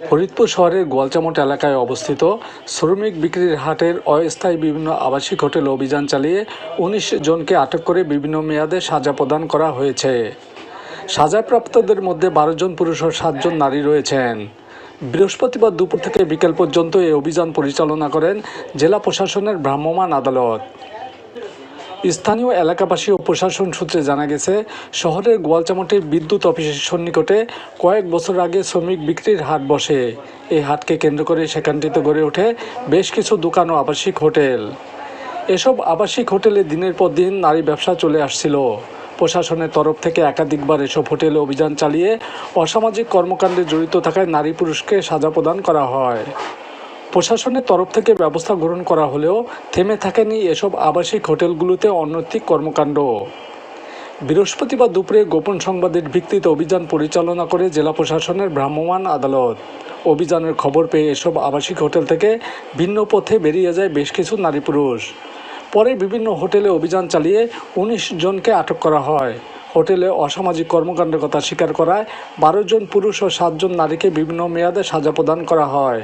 ফরিদপুর শহরের গোয়ালচামট এলাকায় অবস্থিত শ্রমিক বিক্রির হাটের অস্থায়ী বিভিন্ন আবাসিক হোটেলে অভিযান চালিয়ে ১৯ জনকে আটক করে বিভিন্ন মেয়াদে সাজা প্রদান করা হয়েছে। সাজাপ্রাপ্তদের মধ্যে ১২ জন পুরুষ ও ৭ জন নারী রয়েছেন। বৃহস্পতিবার দুপুর থেকে বিকেল পর্যন্ত এই অভিযান পরিচালনা করেন জেলা প্রশাসনের ভ্রাম্যমাণ আদালত। স্থানীয় এলাকাবাসী ও প্রশাসন সূত্রে জানা গেছে, শহরের গোয়ালচামটের বিদ্যুৎ অফিসের সন্নিকটে কয়েক বছর আগে শ্রমিক বিক্রির হাট বসে। এই হাটকে কেন্দ্র করে সেখানটিতে গড়ে ওঠে বেশ কিছু দোকান ও আবাসিক হোটেল। এসব আবাসিক হোটেলে দিনের পর দিন নারী ব্যবসা চলে আসছিল। প্রশাসনের তরফ থেকে একাধিকবার এসব হোটেলে অভিযান চালিয়ে অসামাজিক কর্মকাণ্ডে জড়িত থাকায় নারী পুরুষকে সাজা প্রদান করা হয়। প্রশাসনের তরফ থেকে ব্যবস্থা গ্রহণ করা হলেও থেমে থাকেনি এসব আবাসিক হোটেলগুলোতে অনৈতিক কর্মকাণ্ড। বৃহস্পতিবার দুপুরে গোপন সংবাদের ভিত্তিতে অভিযান পরিচালনা করে জেলা প্রশাসনের ভ্রাম্যমাণ আদালত। অভিযানের খবর পেয়ে এসব আবাসিক হোটেল থেকে ভিন্ন পথে বেরিয়ে যায় বেশ কিছু নারী পুরুষ। পরে বিভিন্ন হোটেলে অভিযান চালিয়ে ১৯ জনকে আটক করা হয়। হোটেলে অসামাজিক কর্মকাণ্ডের কথা স্বীকার করায় ১২ জন পুরুষ ও ৭ জন নারীকে বিভিন্ন মেয়াদে সাজা প্রদান করা হয়।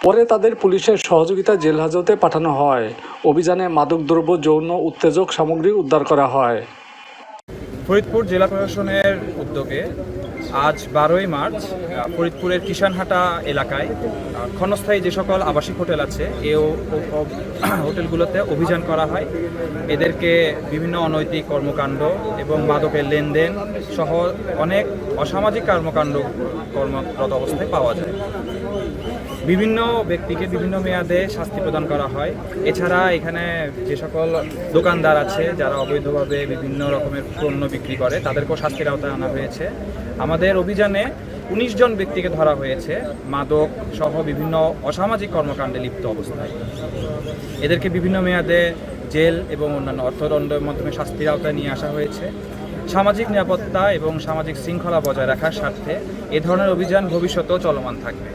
পরে তাদের পুলিশের সহযোগিতায় জেল হাজতে পাঠানো হয়। অভিযানে মাদকদ্রব্য, যৌন উত্তেজক সামগ্রী উদ্ধার করা হয়। ফরিদপুর জেলা প্রশাসনের উদ্যোগে আজ ১২ই মার্চ ফরিদপুরের কিষানহাটা এলাকায় ক্ষণস্থায়ী যে সকল আবাসিক হোটেল আছে এই হোটেলগুলোতে অভিযান করা হয়। এদেরকে বিভিন্ন অনৈতিক কর্মকাণ্ড এবং মাদকের লেনদেন সহ অনেক অসামাজিক কর্মরত অবস্থায় পাওয়া যায়। বিভিন্ন ব্যক্তিকে বিভিন্ন মেয়াদে শাস্তি প্রদান করা হয়। এছাড়া এখানে যে সকল দোকানদার আছে যারা অবৈধভাবে বিভিন্ন রকমের পণ্য বিক্রি করে তাদেরকেও শাস্তির আওতায় আনা হয়েছে। আমাদের অভিযানে ১৯ জন ব্যক্তিকে ধরা হয়েছে মাদক সহ বিভিন্ন অসামাজিক কর্মকাণ্ডে লিপ্ত অবস্থায়। এদেরকে বিভিন্ন মেয়াদে জেল এবং অন্যান্য অর্থদণ্ডের মাধ্যমে শাস্তির আওতায় নিয়ে আসা হয়েছে। সামাজিক নিরাপত্তা এবং সামাজিক শৃঙ্খলা বজায় রাখার স্বার্থে এ ধরনের অভিযান ভবিষ্যতেও চলমান থাকবে।